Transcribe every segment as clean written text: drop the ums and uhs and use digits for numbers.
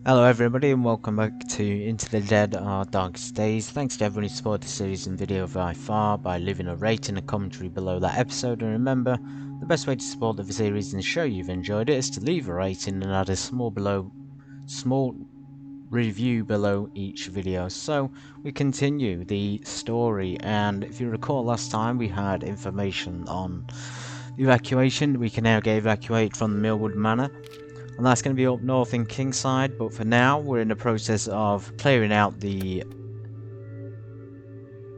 Hello everybody and welcome back to Into the Dead Our Darkest Days. Thanks to everyone who supported the series and video by far by leaving a rating and commentary below that episode, and remember, the best way to support the series and show you've enjoyed it is to leave a rating and add a small review below each video. So we continue the story, and if you recall last time we had information on evacuation. We can now get evacuated from the Millwood Manor. And that's going to be up north in Kingside, but for now we're in the process of clearing out the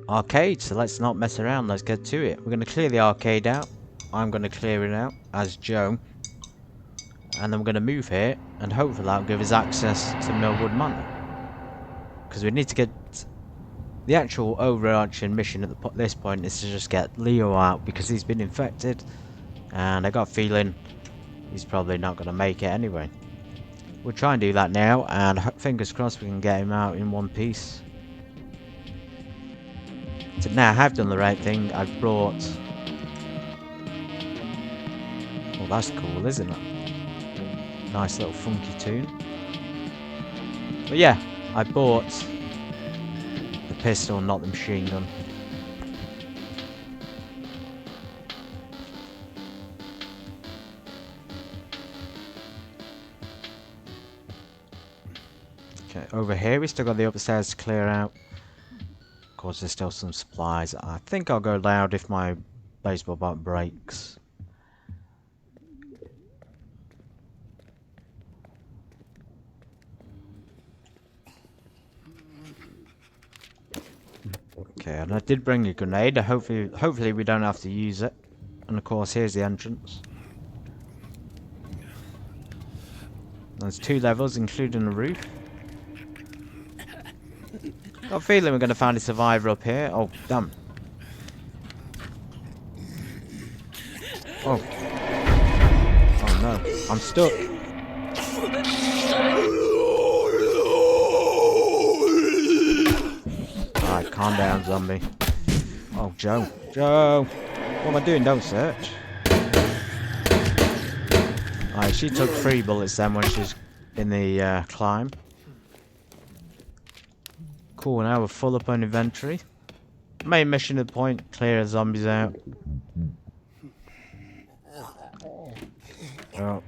arcade, so let's not mess around, let's get to it. We're going to clear the arcade out. I'm going to clear it out as Joe, and then we're going to move here, and hopefully that'll give us access to Millwood Manor. Because we need to get the actual overarching mission at this point is to just get Leo out, because he's been infected, and I got a feeling he's probably not going to make it anyway. We'll try and do that now, and fingers crossed we can get him out in one piece. So now I have done the right thing. I've brought... Well, that's cool, isn't it? Nice little funky tune. But yeah, I bought the pistol, not the machine gun. Okay, over here we still got the upstairs to clear out. Of course, there's still some supplies. I think I'll go loud if my baseball bat breaks. Okay, and I did bring a grenade. Hopefully we don't have to use it. And of course, here's the entrance. There's 2 levels, including the roof. Got a feeling we're going to find a survivor up here. Oh, damn. Oh. Oh no, I'm stuck. Alright, calm down, zombie. Oh, Joe. Joe! What am I doing? Don't search. Alright, she took 3 bullets then when she's in the climb. Cool, now we're full up on inventory. Main mission at the point, clear the zombies out. Oh.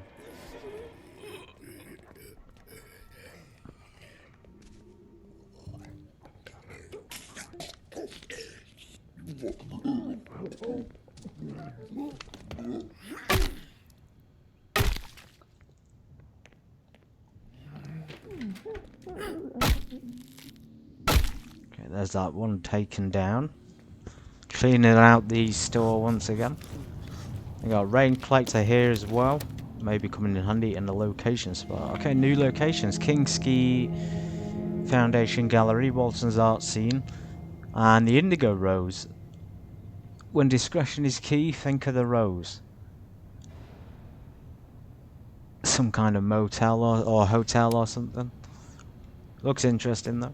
There's that one taken down. Cleaning out the store once again. We got a rain collector here as well. Maybe coming in handy in the location spot. Okay, new locations. Kingski Foundation Gallery, Walton's art scene, and the Indigo Rose. When discretion is key, think of the rose. Some kind of motel or hotel or something. Looks interesting though.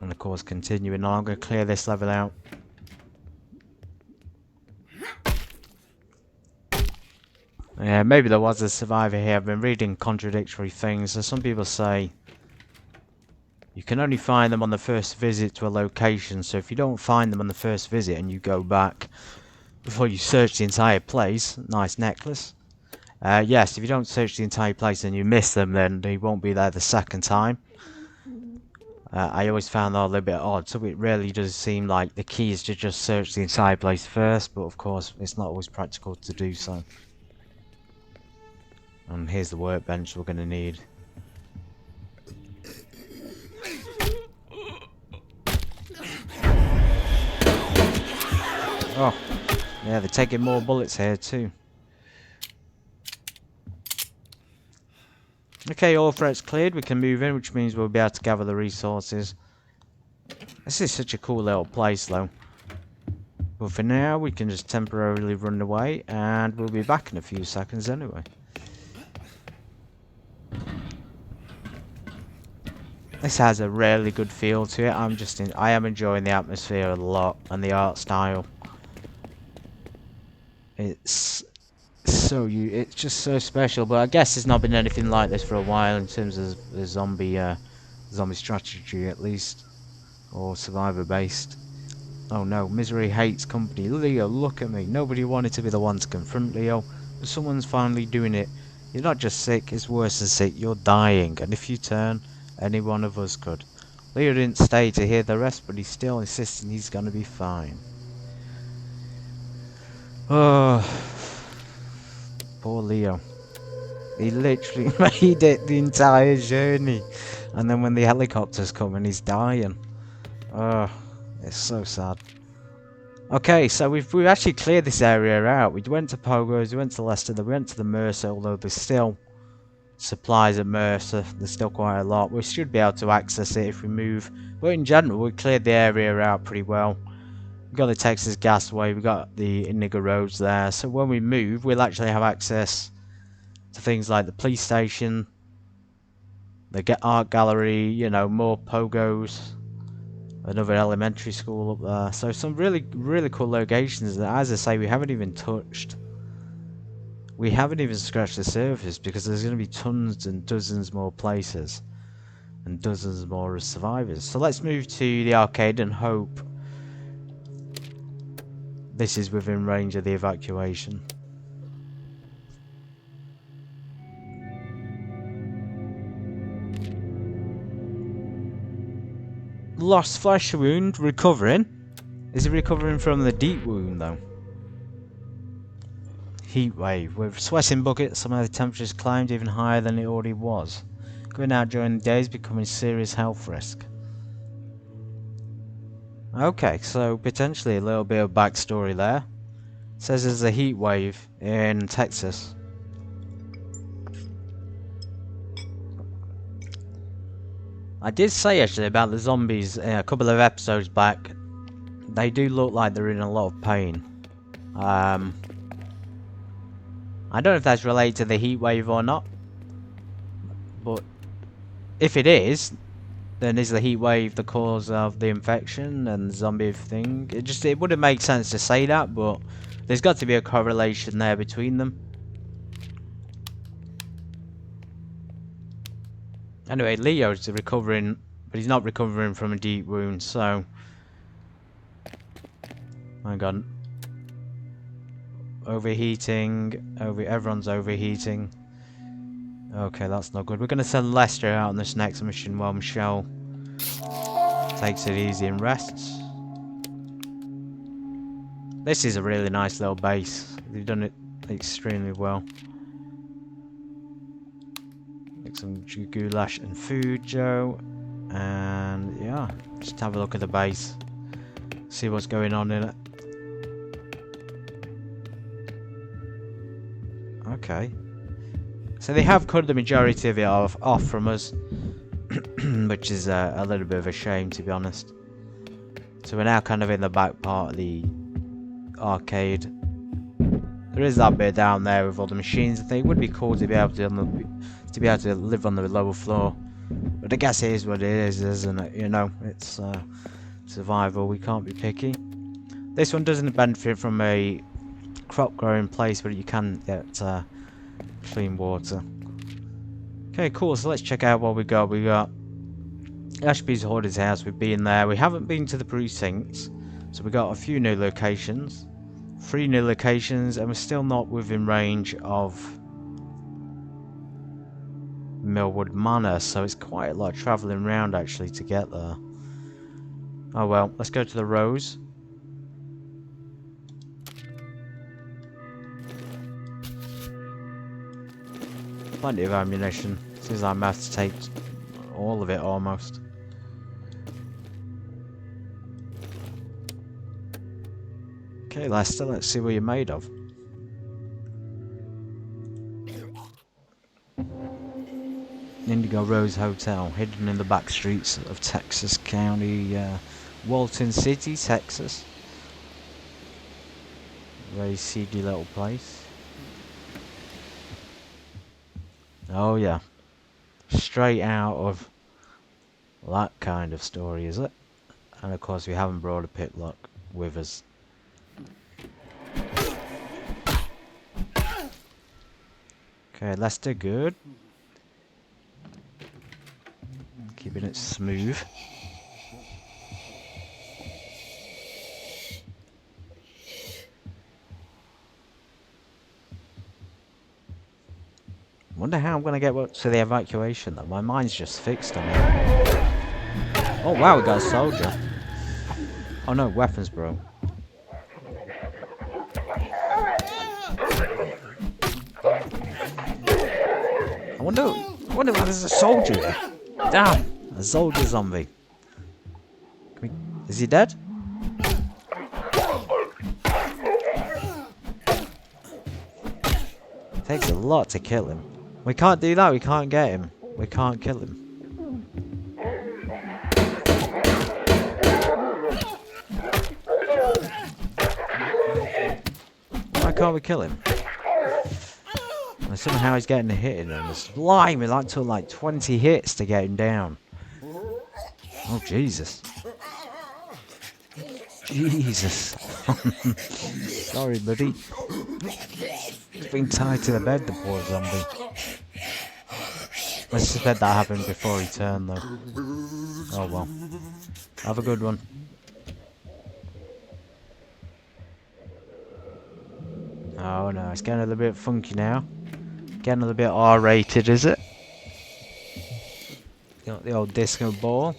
And of course, continuing on, I'm going to clear this level out. Yeah, maybe there was a survivor here. I've been reading contradictory things. So some people say you can only find them on the first visit to a location. So if you don't find them on the first visit and you go back before you search the entire place, nice necklace. Yes, if you don't search the entire place and you miss them, then they won't be there the second time. I always found that a little bit odd, so it really does seem like the key is to just search the entire place first, but of course it's not always practical to do so. And here's the workbench we're going to need. Oh, yeah, they're taking more bullets here too. Okay, all threats cleared, we can move in, which means we'll be able to gather the resources. This is such a cool little place though. But for now, we can just temporarily run away, and we'll be back in a few seconds anyway. This has a really good feel to it. I am enjoying the atmosphere a lot, and the art style. It's it's just so special. But I guess there's not been anything like this for a while in terms of the zombie strategy, at least, or survivor based. Oh no, misery hates company. Leo, look at me. Nobody wanted to be the one to confront Leo, but someone's finally doing it. You're not just sick, it's worse than sick. You're dying, and if you turn, any one of us could. Leo didn't stay to hear the rest, but he's still insisting he's gonna be fine. Oh, poor Leo. He literally made it the entire journey, and then when the helicopters come and he's dying. Oh, it's so sad. Okay, so we've actually cleared this area out. We went to Pogo's, we went to Leicester, then we went to the Mercer, although there's still supplies at Mercer. There's still quite a lot. We should be able to access it if we move. But in general, we cleared the area out pretty well. We've got the Texas Gasway, we've got the Indigo roads there. So when we move, we'll actually have access to things like the police station, the art gallery, you know, more Pogos. Another elementary school up there. So some really cool locations that, as I say, we haven't even touched. We haven't even scratched the surface because there's going to be tons and dozens more places. And dozens more survivors. So let's move to the arcade and hope this is within range of the evacuation. Lost flesh wound, recovering. Is it recovering from the deep wound though? Heat wave. With sweating buckets, some of the temperatures climbed even higher than it already was. Going out during the day is becoming a serious health risk. Okay, so potentially a little bit of backstory there. It says there's a heat wave in Texas. I did say actually about the zombies a couple of episodes back. They do look like they're in a lot of pain. I don't know if that's related to the heat wave or not. But if it is, then is the heat wave the cause of the infection and the zombie thing? It wouldn't make sense to say that, but there's got to be a correlation there between them. Anyway, Leo's recovering, but he's not recovering from a deep wound, so... Hang on. Overheating. Everyone's overheating. Okay, that's not good. We're going to send Lester out on this next mission while Michelle takes it easy and rests. This is a really nice little base. They've done it extremely well. Make some goulash and food, Joe. And yeah, just have a look at the base. See what's going on in it. Okay. So they have cut the majority of it off from us. Which is a little bit of a shame, to be honest. So we're now kind of in the back part of the arcade. There is that bit down there with all the machines. I think it would be cool to be able to live on the lower floor, but I guess it is what it is, isn't it? You know, it's survival. We can't be picky. This one doesn't benefit from a crop growing place, but you can get clean water. Okay, cool. So let's check out what we got. We got Ashby's Hoarder's house. We've been there. We haven't been to the precincts, so we got a few new locations. 3 new locations, and we're still not within range of Millwood Manor, so it's quite a lot of travelling around actually to get there. Oh well, let's go to the Rose. Plenty of ammunition. Seems like I have to take all of it almost. Okay, Lester, let's see what you're made of. Indigo Rose Hotel, hidden in the back streets of Texas County, Walton City, Texas. Very seedy little place. Oh yeah, straight out of that kind of story, is it? And of course we haven't brought a picklock with us. Okay, Lester, good. Keeping it smooth. Wonder how I'm gonna get to the evacuation though. My mind's just fixed on it. Oh wow, we got a soldier. Oh no, weapons bro. I wonder why there's a soldier here. Damn! A soldier zombie. Is he dead? Takes a lot to kill him. We can't do that, we can't get him. We can't kill him. Why can't we kill him? And somehow he's getting a hit in him. It's blimey, like took like 20 hits to get him down. Oh Jesus. Jesus. Sorry buddy. He's been tied to the bed, the poor zombie. Let's suspect that happened before he turned though. Oh well. Have a good one. Oh no, it's getting a little bit funky now. Getting a little bit R-rated, is it? Got the old disco ball.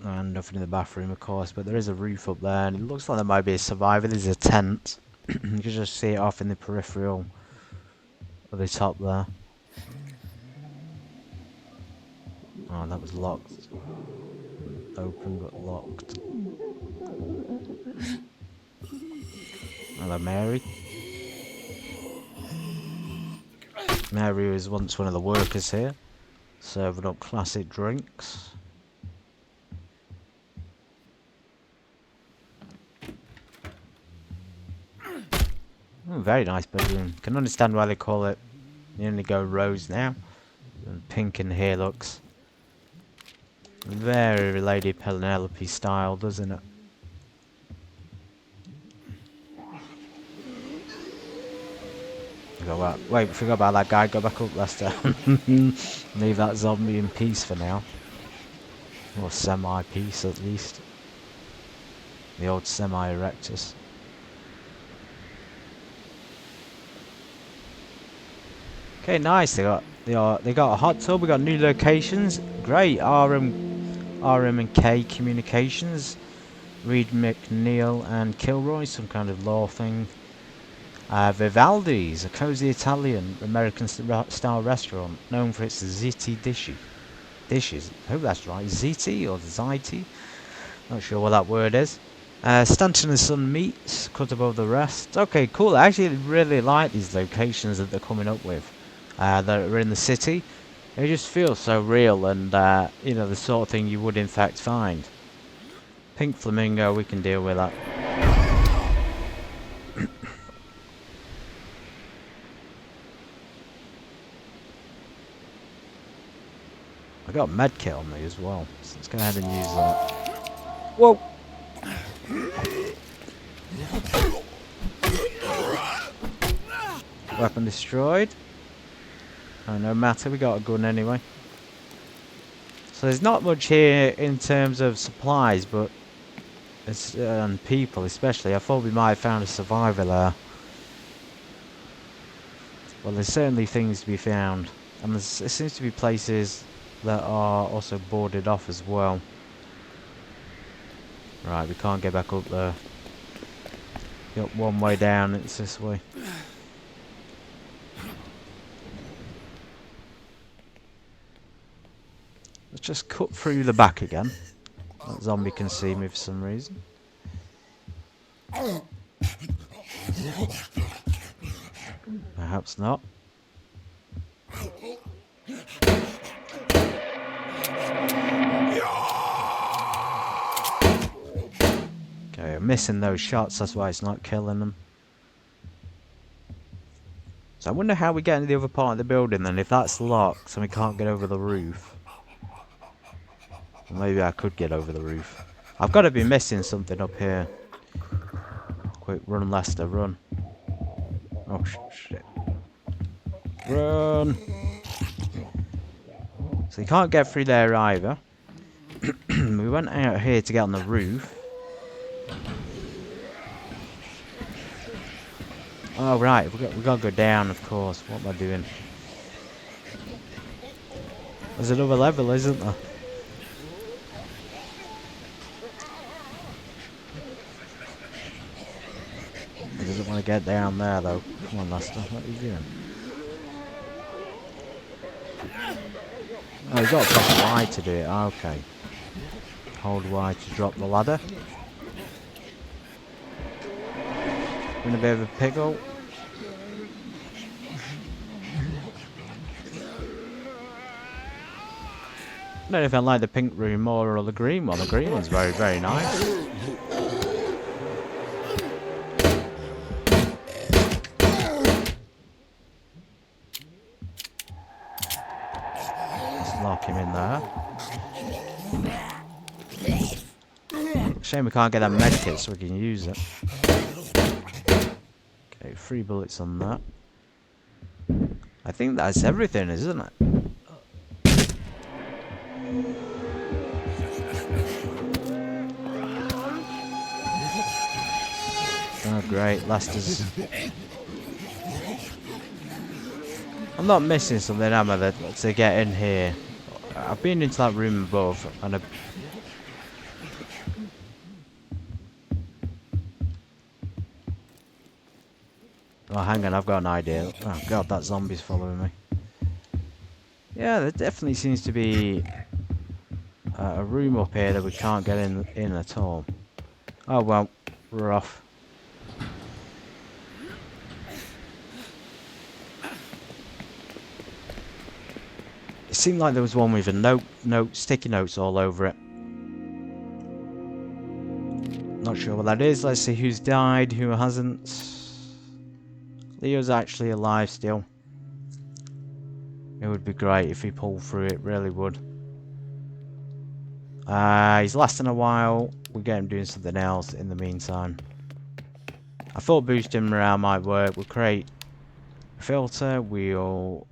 And nothing in the bathroom, of course, but there is a roof up there, and it looks like there might be a survivor. There's a tent. You can just see it off in the peripheral of the top there. Oh, that was locked. Open but locked. Hello, Mary. Mary was once one of the workers here, serving up classic drinks. Oh, very nice bedroom. Can understand why they call it the Indigo Rose now. And pink in here looks very Lady Penelope style, doesn't it? Wait, forgot about that guy. Go back up, Lester. Leave that zombie in peace for now. Or semi-peace at least. The old semi-erectus. Okay, nice. They got a hot tub. We got new locations. Great. RM and K communications. Reed McNeil and Kilroy, some kind of law thing. Vivaldi's, a cozy Italian American style restaurant known for its ziti dishes. I hope that's right. Ziti or ziti? Not sure what that word is. Stanton and Son Meats, cut above the rest. Okay, cool. I actually really like these locations that they're coming up with. That are in the city. They just feel so real and, you know, the sort of thing you would in fact find. Pink Flamingo, we can deal with that. I got a med kit on me as well, so let's go ahead and use that. Whoa! Weapon destroyed. Oh, no matter, we got a gun anyway. So there's not much here in terms of supplies, but it's and people especially. I thought we might have found a survivor there. Well, there's certainly things to be found, and there seems to be places that are also boarded off as well. Right, we can't get back up there. Got one way down, it's this way. Let's just cut through the back again. That zombie can see me for some reason. Perhaps not. Okay, I'm missing those shots, that's why it's not killing them. So I wonder how we get into the other part of the building then, if that's locked and we can't get over the roof. Maybe I could get over the roof. I've got to be missing something up here. quick. Run, Lester, run. Oh, shit. Run! So you can't get through there either. We went out here to get on the roof. Oh, right. We got to go down, of course. What am I doing? There's another level, isn't there? He doesn't want to get down there, though. Come on, Lester. What are you doing? Oh, you've got to press Y to do it. Okay. Hold Y to drop the ladder. In a bit of a pickle. I don't know if I like the pink room more or the green one. The green one's very, very nice. Let's lock him in there. Shame we can't get that medkit so we can use it. Okay, 3 bullets on that. I think that's everything, isn't it? Oh great, Lester's... I'm not missing something, am I, to get in here? I've been into that room above, and oh, hang on, I've got an idea. Oh god, that zombie's following me. Yeah, there definitely seems to be a room up here that we can't get in at all. Oh well, we're off. It seemed like there was one with a sticky notes all over it. Not sure what that is. Let's see who's died, who hasn't. Leo's actually alive still. It would be great if he pulled through it, really would. He's lasting a while. We'll get him doing something else in the meantime. I thought boosting morale might work. We'll create a filter. We'll...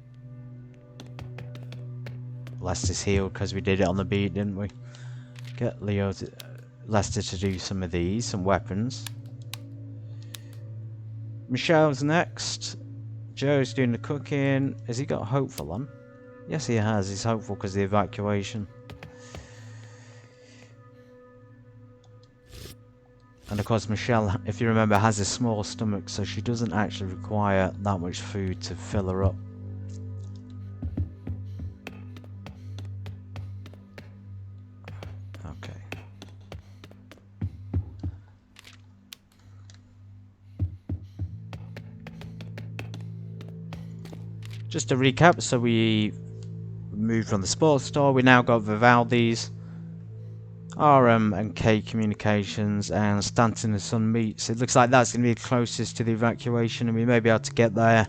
Lester's healed because we did it on the beat, didn't we? Get Lester to do some of these, some weapons. Michelle's next. Joe's doing the cooking. Has he got hopeful on? Yes, he has. He's hopeful because of the evacuation. And of course, Michelle, if you remember, has a small stomach, so she doesn't actually require that much food to fill her up. Okay. Just to recap, so we moved from the sports store. We now got Vivaldi's, RM and K Communications, and Stanton and Son Meats. It looks like that's going to be closest to the evacuation, and we may be able to get there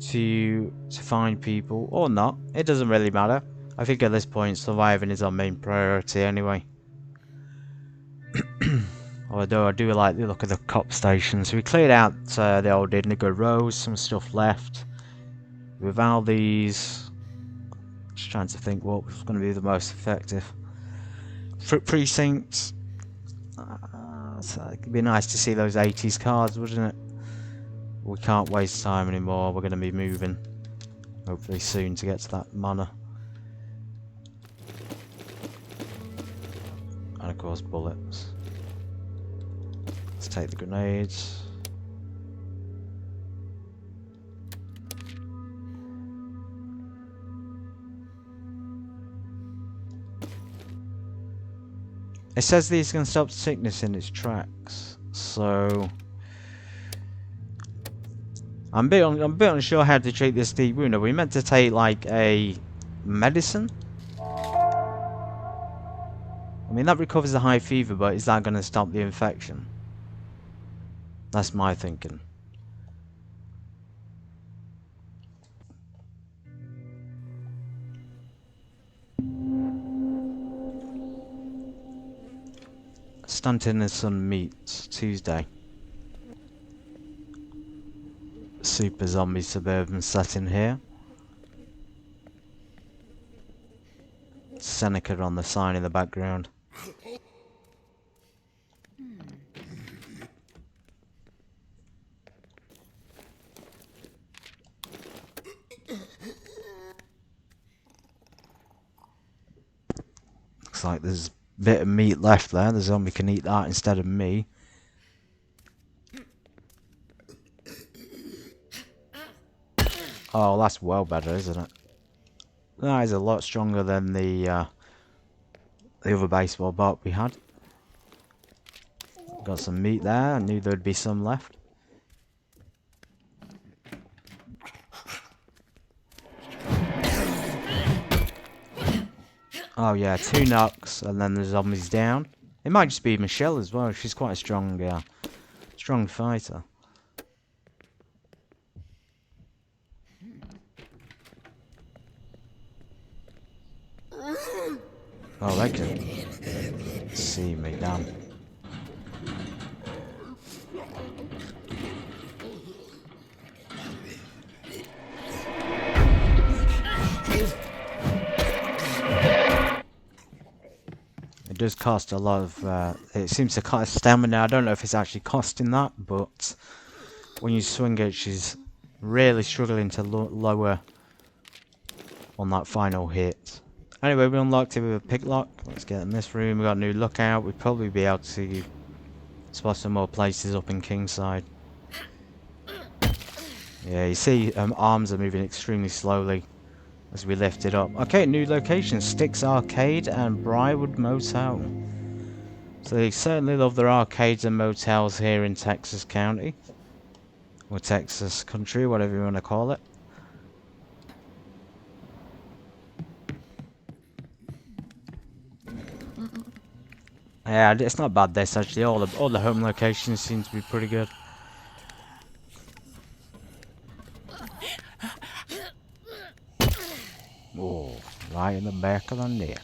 to find people, or not. It doesn't really matter. I think at this point surviving is our main priority anyway. Although I do like the look of the cop station. So we cleared out the old Indigo rows, some stuff left. Vivaldi's, just trying to think what was going to be the most effective. Precincts. So it'd be nice to see those 80s cars, wouldn't it? We can't waste time anymore. We're going to be moving hopefully soon to get to that manor. And of course bullets. Let's take the grenades. It says these can stop sickness in its tracks, so I'm a bit unsure how to treat this deep wound. Are we meant to take like a medicine? I mean, that recovers the high fever, but is that going to stop the infection? That's my thinking. Stanton and Son Meats, Tuesday. super zombie suburban setting here. Seneca on the sign in the background. Looks like there's a bit of meat left there. The zombie can eat that instead of me. Oh, that's well better, isn't it? That is a lot stronger than the other baseball bat we had. Got some meat there. I knew there'd be some left. Oh yeah, 2 knocks, and then the zombie's down. It might just be Michelle as well. She's quite a strong fighter. Oh, they can see me, damn. It does cost a lot of, it seems to cost stamina. I don't know if it's actually costing that, but when you swing it, she's really struggling to lower on that final hit. Anyway, we unlocked it with a picklock. Let's get in this room. We got a new lookout. We'll probably be able to spot some more places up in Kingside. Yeah, you see arms are moving extremely slowly as we lift it up. Okay, new location, Styx Arcade and Briarwood Motel. So they certainly love their arcades and motels here in Texas County. Or Texas Country, whatever you want to call it. Yeah, it's not bad this actually. All the home locations seem to be pretty good. Oh, right in the back of the neck.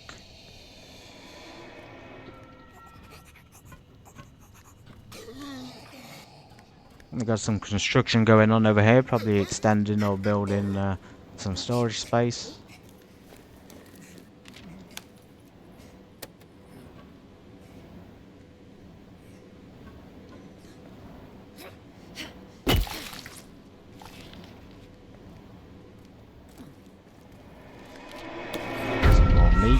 We got some construction going on over here, probably extending or building some storage space. Some more meat.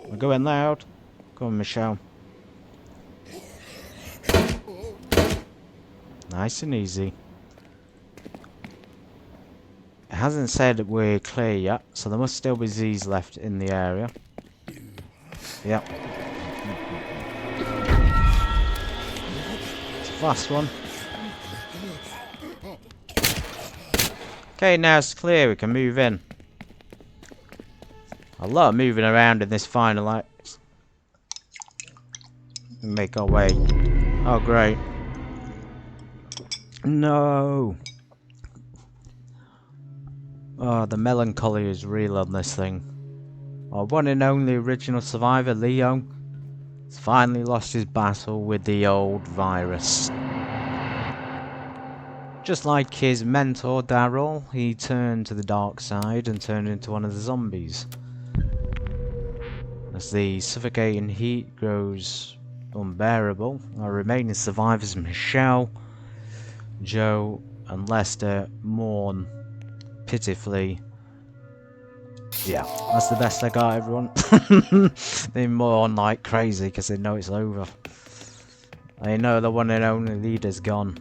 We're going loud. Go on, Michelle. Nice and easy. It hasn't said that we're clear yet, so there must still be Z's left in the area. Yep. It's a fast one. Okay, now it's clear. We can move in. A lot of moving around in this final act. Make our way. Oh, great. No. Oh, the melancholy is real on this thing. Our one and only original survivor, Leo, has finally lost his battle with the old virus. Just like his mentor, Daryl, he turned to the dark side and turned into one of the zombies. As the suffocating heat grows unbearable, our remaining survivors, Michelle, Joe, and Lester, mourn pitifully. Yeah, that's the best I got, everyone. They mourn like crazy because they know it's over. They know the one and only leader's gone.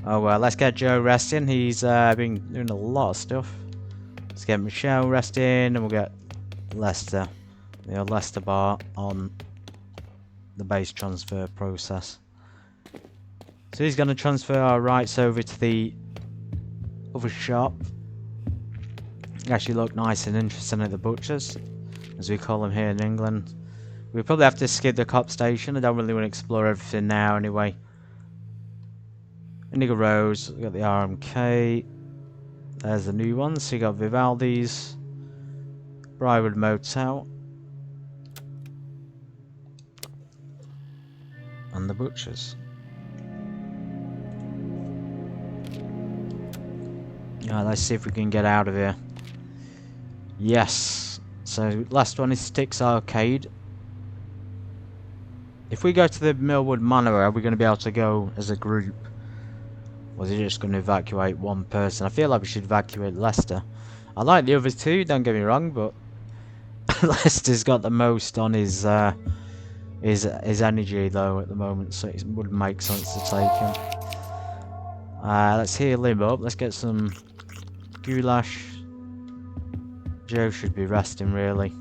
Oh well, let's get Joe resting. He's been doing a lot of stuff. Let's get Michelle resting, and we'll get Lester, the old Lester bar, on the base transfer process. So he's going to transfer our rights over to the other shop. They actually look nice and interesting at the butchers, as we call them here in England. We'll probably have to skip the cop station. I don't really want to explore everything now anyway. Indigo Rose, we got the RMK. There's the new ones. So you got Vivaldi's, Briarwood Motel. butchers. Alright, let's see if we can get out of here. Yes. So, last one is Sticks Arcade. If we go to the Millwood Manor, are we going to be able to go as a group? Or is it just going to evacuate one person? I feel like we should evacuate Leicester. I like the other two, don't get me wrong, but Leicester's got the most on his energy though at the moment, so it would make sense to take him. Let's heal him up. Let's get some goulash. Joe should be resting really.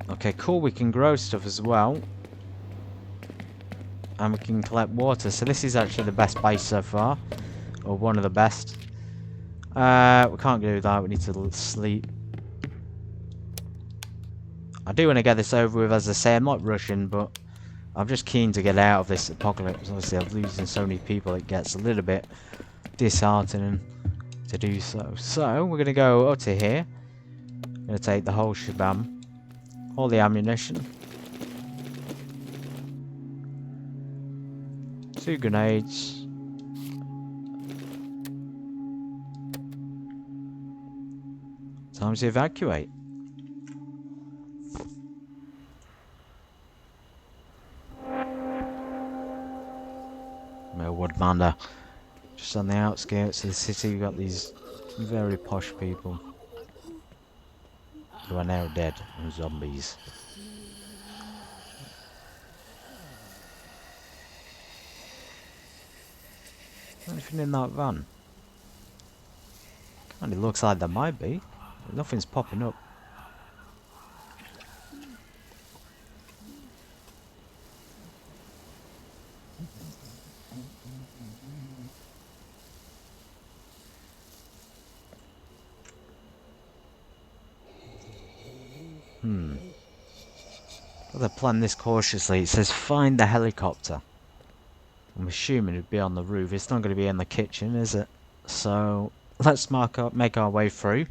Okay, cool. We can grow stuff as well. And we can collect water. So this is actually the best base so far. Or one of the best. We can't do that. We need to sleep. I do want to get this over with, as I say. I'm not rushing, but I'm just keen to get out of this apocalypse. Obviously, I'm losing so many people. It gets a little bit disheartening to do so. So, we're going to go up to here. I'm going to take the whole shabam. All the ammunition. 2 grenades. Time to evacuate. Millwood Manor. Just on the outskirts of the city, we've got these very posh people who are now dead and zombies. Anything in that van? And it looks like there might be. Nothing's popping up. Gotta plan this cautiously. It says find the helicopter. I'm assuming it'd be on the roof. It's not going to be in the kitchen, is it? So let's make our way through.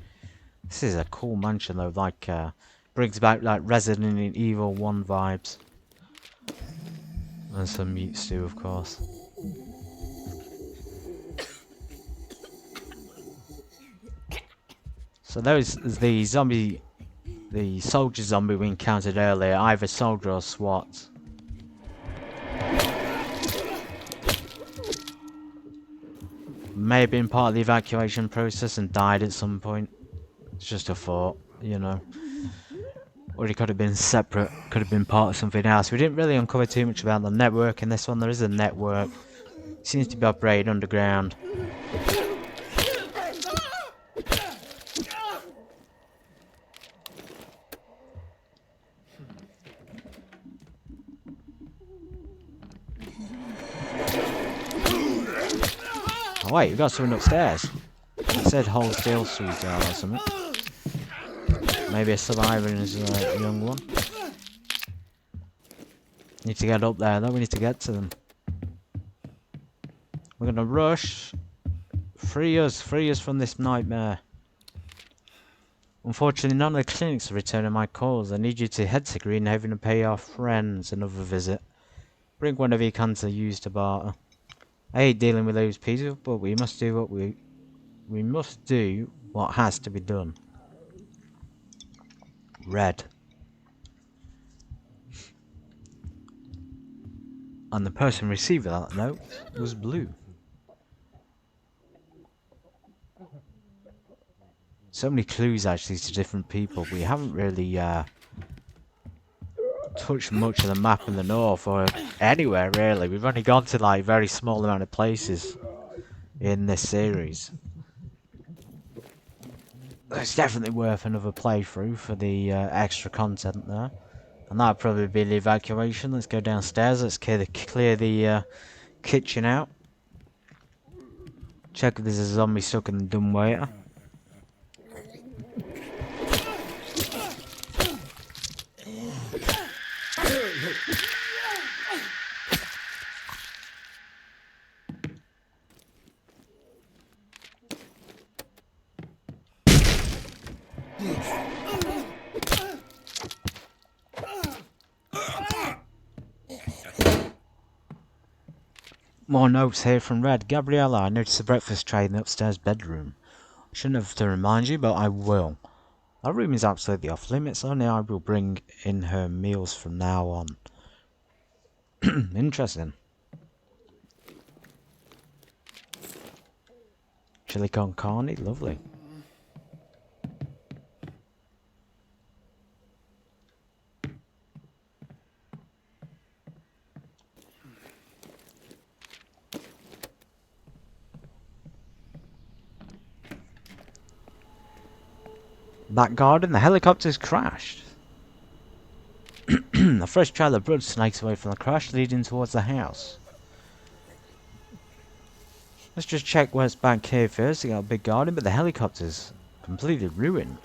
This is a cool mansion though. Like brings back like Resident Evil 1 vibes. And some meat stew, of course. So those the soldier zombie we encountered earlier, either soldier or SWAT. May have been part of the evacuation process and died at some point. It's just a thought, you know. Or it could have been separate, could have been part of something else. We didn't really uncover too much about the network in this one. There is a network. It seems to be operating underground. Oh wait, we've got someone upstairs. It said hold still sweetheart or something. Maybe a survivor and his young one. Need to get up there though, we need to get to them. We're gonna rush. Free us from this nightmare. Unfortunately, none of the clinics are returning my calls. I need you to head to Greenhaven and pay our friends another visit. Bring whatever you can to use to barter. I hate dealing with those people, but we must do what has to be done. Red. And the person receiving that note was blue. So many clues actually to different people. We haven't really touched much of the map in the north or anywhere really. We've only gone to like very small amount of places in this series. It's definitely worth another playthrough for the extra content there. And that'll probably be the evacuation. Let's go downstairs. Let's clear the kitchen out. Check if there's a zombie stuck in the dumbwaiter. More notes here from Red. Gabriella, I noticed the breakfast tray in the upstairs bedroom. I shouldn't have to remind you, but I will. That room is absolutely off limits. Only I will bring in her meals from now on. Interesting. Chili con carne, lovely. Back garden, the helicopter's crashed. A fresh trail of blood snakes away from the crash, leading towards the house. Let's just check what's back here first. They got a big garden, but the helicopter's completely ruined.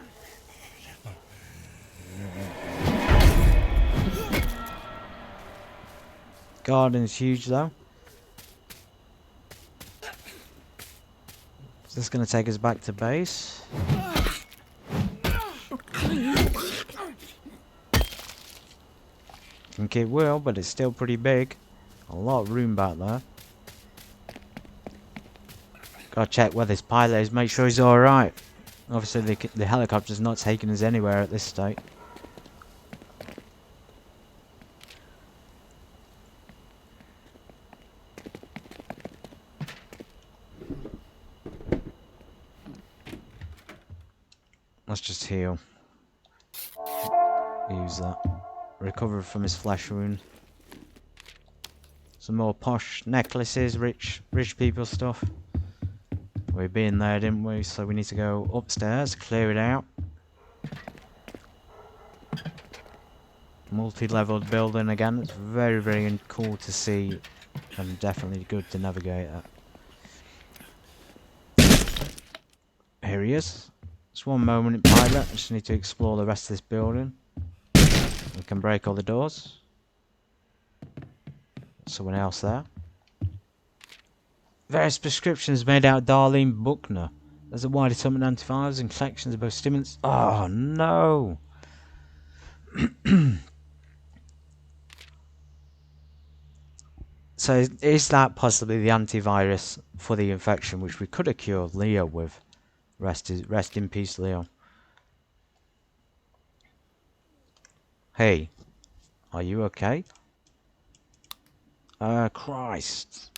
Garden's huge though. Is this going to take us back to base? I think it will, but it's still pretty big. A lot of room back there. Gotta check where this pilot is, make sure he's alright. Obviously the helicopter's not taking us anywhere at this state. Let's just heal. Use that. Recover from his flesh wound. Some more posh necklaces, rich people stuff. We've been there, didn't we? So we need to go upstairs, clear it out. Multi-leveled building again. It's very, very cool to see, and definitely good to navigate at. Here he is. Just one moment in pilot. I just need to explore the rest of this building. We can break all the doors. Someone else there. Various prescriptions made out of Darlene Buckner. There's a wide assortment of antivirals and collections of both stimulants. Oh no! So is that possibly the antivirus for the infection, which we could have cured Leo with? Rest in peace, Leo. Hey, are you okay? Christ.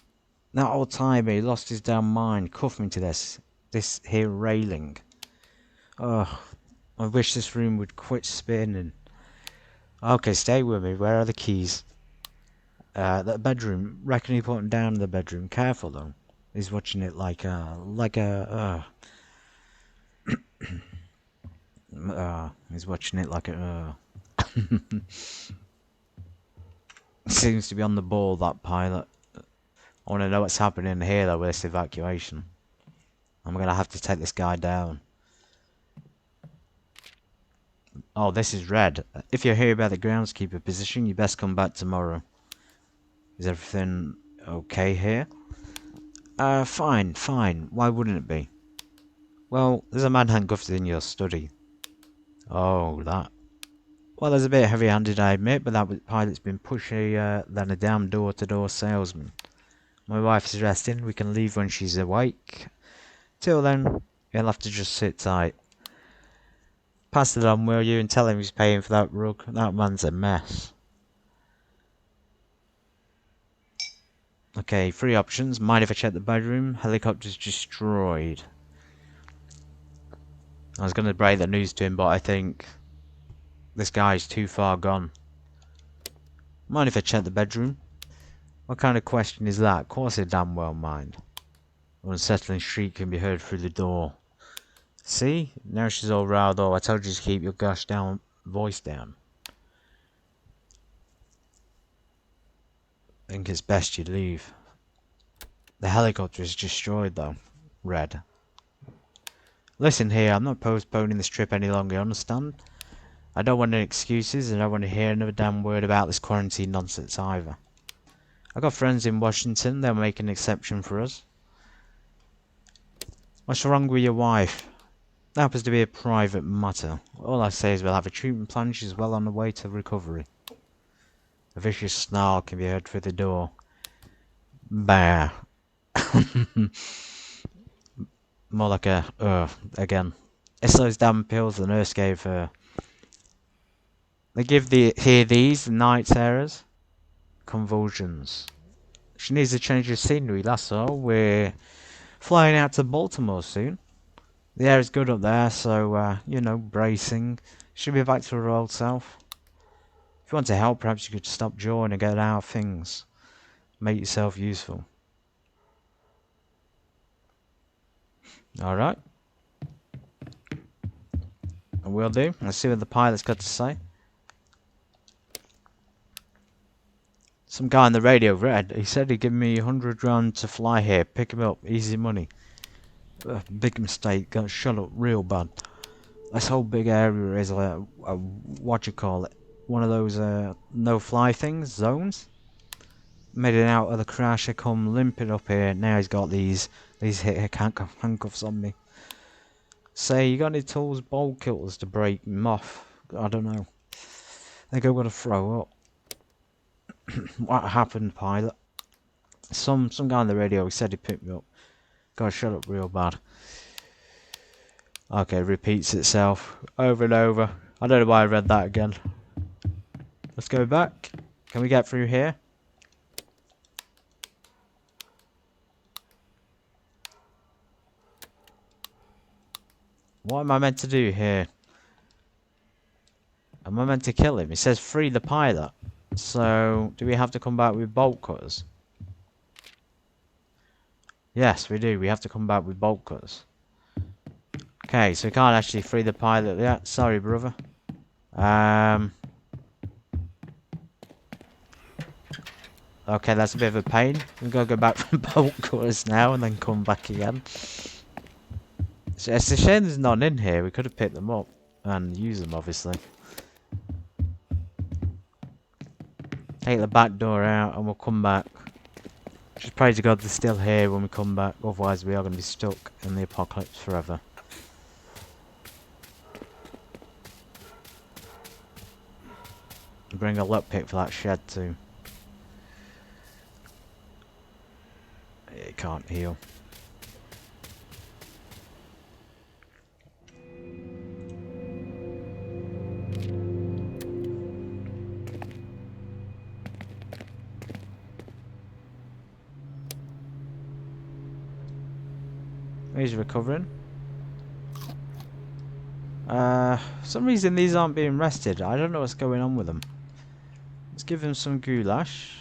That old timer, he lost his damn mind. Cuff me to this here railing. Ugh, I wish this room would quit spinning. Okay, stay with me. Where are the keys? That bedroom. Reckon he put him down in the bedroom. Careful though. He's watching it like he's watching it like a. Seems to be on the ball, that pilot. I want to know what's happening here though with this evacuation. I'm gonna have to take this guy down. Oh, this is Red. If you're here about the groundskeeper position, you best come back tomorrow. Is everything okay here? Fine. Why wouldn't it be? Well, there's a man handcuffed in your study. Oh, that. Well, there's a bit heavy-handed, I admit, but that pilot's been pushier than a damn door-to-door salesman. My wife is resting. We can leave when she's awake. Till then, you'll have to just sit tight. Pass it on, will you, and tell him he's paying for that rug. That man's a mess. Okay, 3 options. Mind if I check the bedroom? Helicopter's destroyed. I was going to break the news to him, but I think this guy's too far gone. Mind if I check the bedroom? What kind of question is that? Of course I damn well mind. An unsettling shriek can be heard through the door. See? Now she's all riled up. I told you to keep your gosh down voice down. I think it's best you leave. The helicopter is destroyed though. Red. Listen here, I'm not postponing this trip any longer, understand? I don't want any excuses, and I don't want to hear another damn word about this quarantine nonsense either. I've got friends in Washington, they'll make an exception for us. What's wrong with your wife? That happens to be a private matter. All I say is we'll have a treatment plan, she's well on the way to recovery. A vicious snarl can be heard through the door. Bah. More like a, again. It's those damn pills the nurse gave her. They give these night terrors. Convulsions. She needs to change of scenery, that's all. We're flying out to Baltimore soon. The air is good up there, so, you know, bracing. Should be back to her old self. If you want to help, perhaps you could stop jawing and get out of things. Make yourself useful. Alright. I will do. Let's see what the pilot's got to say. Some guy on the radio read. He said he'd give me 100 grand to fly here. Pick him up. Easy money. Big mistake. Got shut up real bad. This whole big area is a what you call it? One of those no-fly things, zones. Made it out of the crash. I come limping up here. Now he's got these handcuffs on me. Say, you got any tools, bolt cutters to break him off? I don't know. I think I'm gonna throw up. What happened, pilot? Some guy on the radio, he said he picked me up. Gotta shut up real bad. Okay, repeats itself over and over. I don't know why I read that again. Let's go back. Can we get through here? What am I meant to do here? Am I meant to kill him? It says free the pilot. So, do we have to come back with bolt cutters? Yes, we do. We have to come back with bolt cutters. Okay, so we can't actually free the pilot yet. Sorry, brother. Okay, that's a bit of a pain. We've got to go back from bolt cutters now and then come back again. So it's a shame there's none in here. We could have picked them up and used them, obviously. Take the back door out and we'll come back. Just pray to God they're still here when we come back. Otherwise we are going to be stuck in the apocalypse forever. Bring a lockpick for that shed too. It can't heal. He's recovering. For some reason these aren't being rested. I don't know what's going on with them. Let's give him some goulash.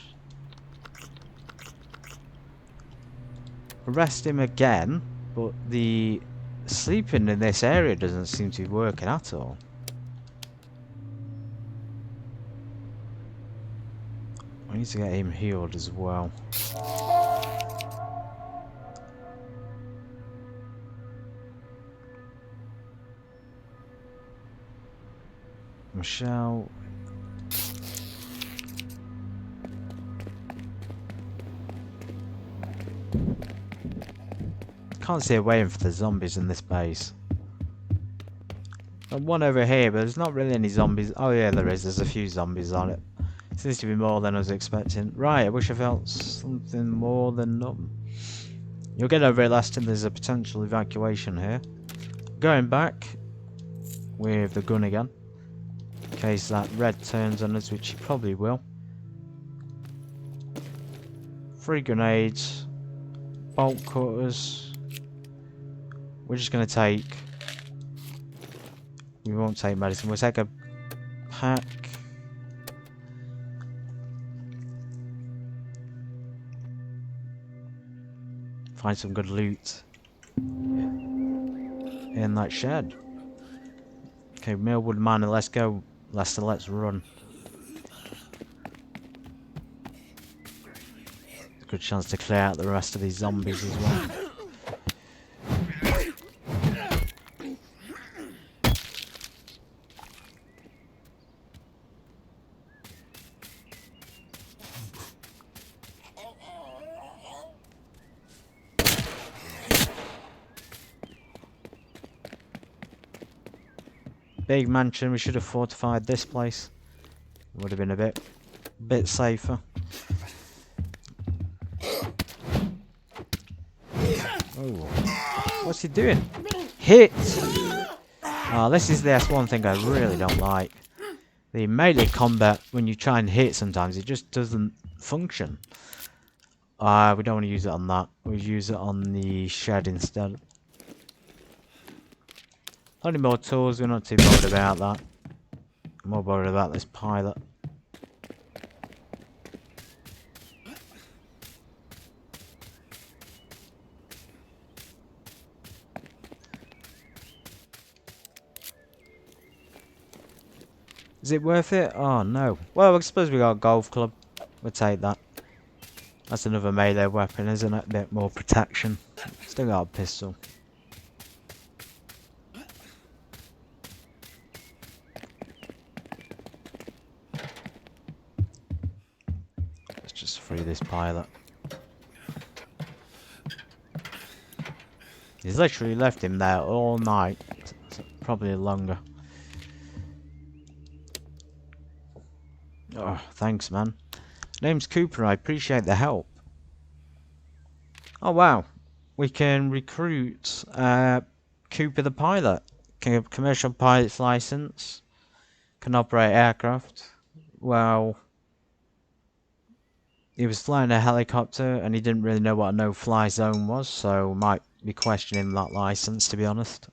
Arrest him again, but the sleeping in this area doesn't seem to be working at all. I need to get him healed as well. Michelle. Can't see a way in for the zombies in this base. There's one over here, but there's not really any zombies. Oh yeah, there is. There's a few zombies on it. Seems to be more than I was expecting. Right, I wish I felt something more than nothing. You'll get over it last time. There's a potential evacuation here. Going back with the gun again. In case that red turns on us, which it probably will. 3 grenades. Bolt cutters. We're just going to take... We won't take medicine. We'll take a pack. Find some good loot in that shed. Okay, Millwood Manor, let's go. Lester, let's run. Good chance to clear out the rest of these zombies as well. Big mansion, we should have fortified this place. Would have been a bit safer. What's he doing? Hit! Oh, this is the one thing I really don't like. The melee combat, when you try and hit sometimes, it just doesn't function. We don't want to use it on that. We'll use it on the shed instead. Only more tools, we're not too bothered about that. I'm more bothered about this pilot. Is it worth it? Oh no. Well, I suppose we got a golf club. We'll take that. That's another melee weapon, isn't it? A bit more protection. Still got a pistol. Let's just free this pilot. He's literally left him there all night. Probably longer. Oh, thanks, man. Name's Cooper. I appreciate the help. Oh, wow. We can recruit Cooper the pilot. Commercial pilot's license. Can operate aircraft. Well, he was flying a helicopter and he didn't really know what a no-fly zone was, so might be questioning that license, to be honest.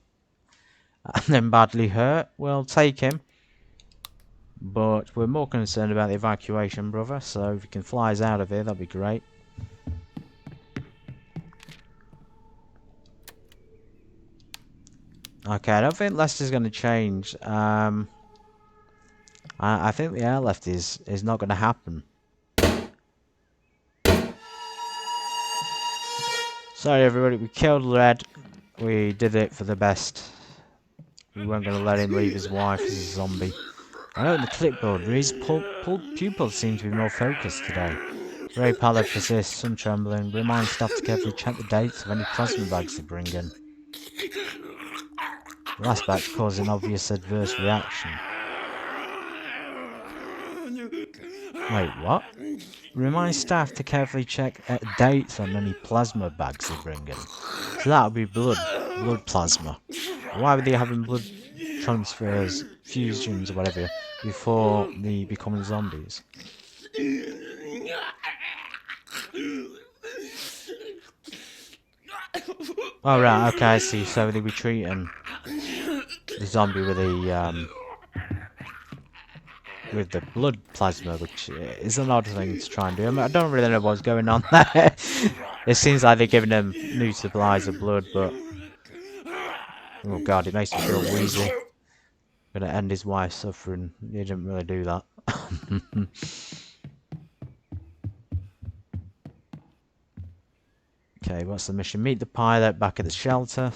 And then badly hurt. We'll take him. But we're more concerned about the evacuation, brother. So if you can fly us out of here, that'd be great. Okay, I don't think Lester's going to change. I think the airlift is not going to happen. Sorry, everybody. We killed Red. We did it for the best. We weren't going to let him leave his wife as a zombie. I note in the clipboard, his pupils seem to be more focused today. Very pallid persists, some trembling. Remind staff to carefully check the dates of any plasma bags they bring in. The last batch caused an obvious adverse reaction. Wait, what? Remind staff to carefully check dates on any plasma bags they bring in. So that would be blood plasma. Why would they having blood transfers, fusions or whatever, before they become zombies? Oh right, okay, I see. So they were treating the zombie with the blood plasma, which is an odd thing to try and do. I mean, I don't really know what's going on there. It seems like they're giving them new supplies of blood, but oh god, it makes me feel wheezy. Gonna end his wife's suffering. He didn't really do that. Okay, what's the mission? Meet the pilot back at the shelter.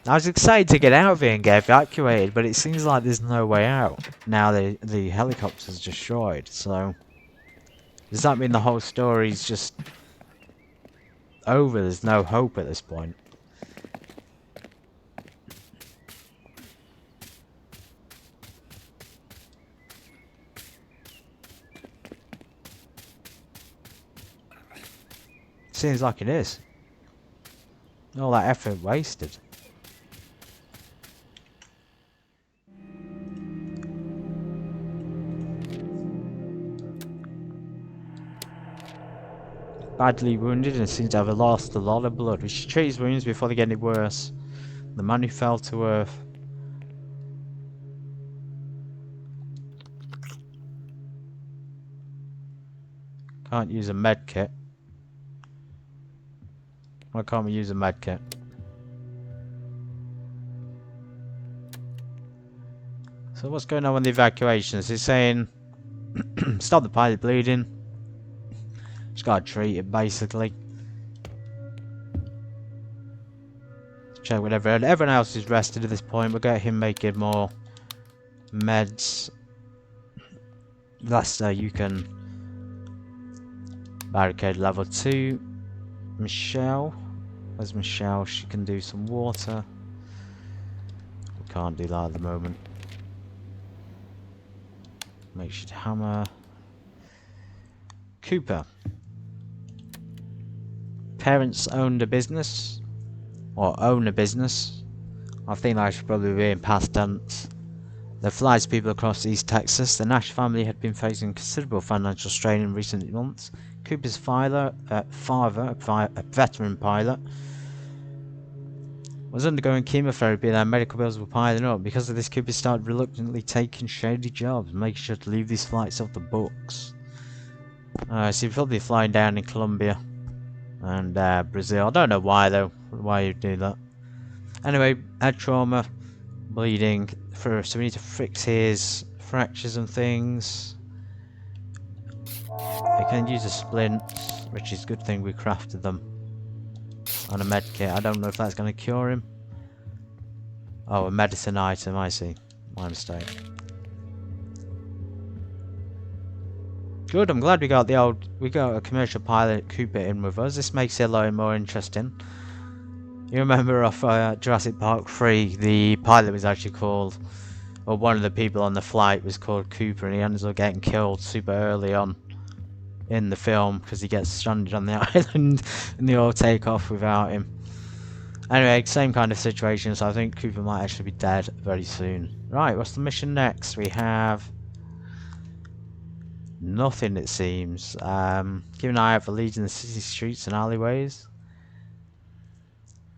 I was excited to get out of here and get evacuated, but it seems like there's no way out. Now the helicopter's destroyed, so... Does that mean the whole story's just over? There's no hope at this point. Seems like it is. All that effort wasted. Badly wounded and seems to have lost a lot of blood. We should treat his wounds before they get any worse. The man who fell to earth. Can't use a med kit. Why can't we use a med kit? So what's going on with the evacuations? He's saying stop the pilot bleeding. Just gotta treat it basically. Check whatever. Everyone else is rested at this point. We'll get him making more meds. Lester, you can barricade level 2. Michelle. Where's Michelle? She can do some water. We can't do that at the moment. Makeshift hammer. Cooper. Parents owned a business. or own a business. I think I should probably be in past tense. The flies people across East Texas. The Nash family had been facing considerable financial strain in recent months. Cooper's father, a veteran pilot, was undergoing chemotherapy and their medical bills were piling up. Because of this, Cooper started reluctantly taking shady jobs, making sure to leave these flights off the books. So you're probably flying down in Colombia and Brazil. I don't know why though, why you do that. Anyway, head trauma, bleeding, so we need to fix his fractures and things. We can use a splint, which is a good thing we crafted them. And a med kit. I don't know if that's going to cure him. Oh, a medicine item, I see. My mistake. Good, I'm glad we got a commercial pilot Cooper in with us. This makes it a lot more interesting. You remember off Jurassic Park 3, the pilot was actually called, or one of the people on the flight was called Cooper, and he ends up getting killed super early on in the film because he gets stranded on the island and they all take off without him. Anyway, same kind of situation, so I think Cooper might actually be dead very soon. Right, what's the mission next? We have nothing, it seems. Keep an eye out for leads in the city streets and alleyways.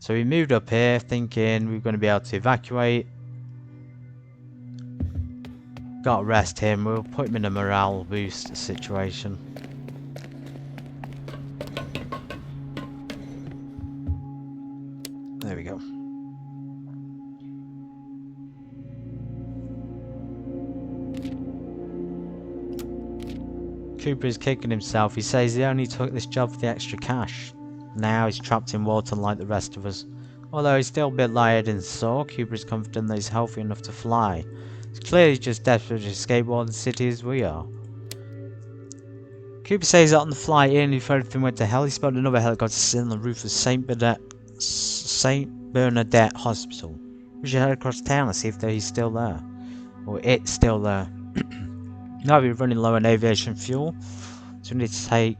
So we moved up here thinking we were going to be able to evacuate. Got to rest him. We'll put him in a morale boost situation. There we go. Cooper is kicking himself. He says he only took this job for the extra cash. Now he's trapped in Walton like the rest of us. Although he's still a bit lightheaded and sore, Cooper is confident that he's healthy enough to fly. He's clearly just desperate to escape Walton City as we are. Cooper says that on the flight in, before everything went to hell, he spotted another helicopter sitting on the roof of St. Bernadette Hospital. We should head across town and see if he's still there. Or it's still there. Now we're running low on aviation fuel, so we need to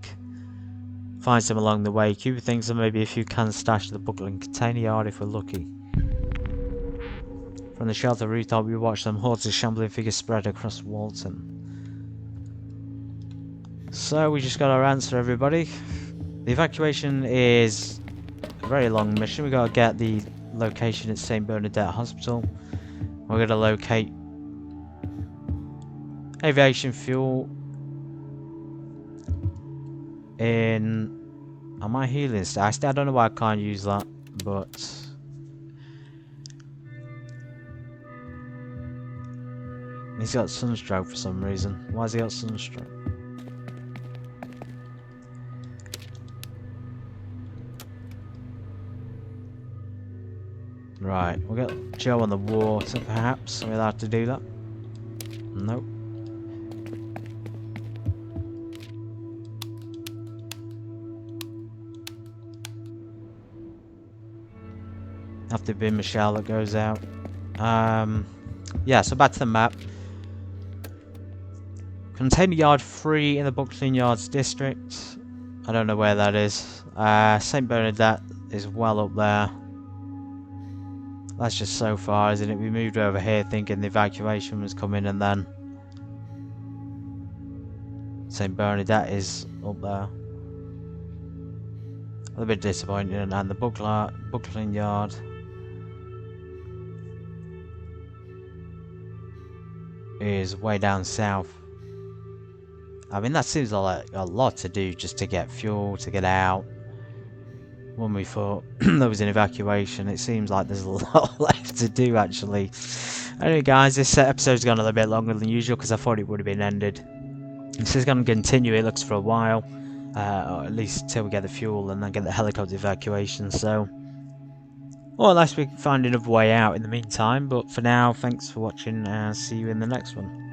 find some along the way. Cooper thinks there may be a few cans stashed in the buckling container yard if we're lucky. From the shelter rooftop we watch some hordes of shambling figures spread across Walton. So we just got our answer, everybody. The evacuation is a very long mission. We got to get the location at St. Bernadette Hospital. We're going to locate aviation fuel in my healing station. I don't know why I can't use that, but he's got sunstroke for some reason. Why has he got sunstroke? Right, we'll get Joe on the water perhaps. Are we allowed to do that? Nope. Have to be Michelle that goes out. Yeah, so back to the map. Container yard 3 in the Buckling Yards district. I don't know where that is. St. Bernadette is well up there. That's just so far, isn't it? We moved over here thinking the evacuation was coming, and then St. Bernadette is up there. A little bit disappointing, and the Buckling Yard is way down south. I mean, that seems like a lot to do just to get fuel, to get out. When we thought there was an evacuation, it seems like there's a lot left to do, actually. Anyway, guys, this episode's gone a little bit longer than usual because I thought it would have been ended. This is going to continue, it looks, for a while. Or at least till we get the fuel and then get the helicopter evacuation, so... Or unless we can find another way out in the meantime, but for now, thanks for watching and see you in the next one.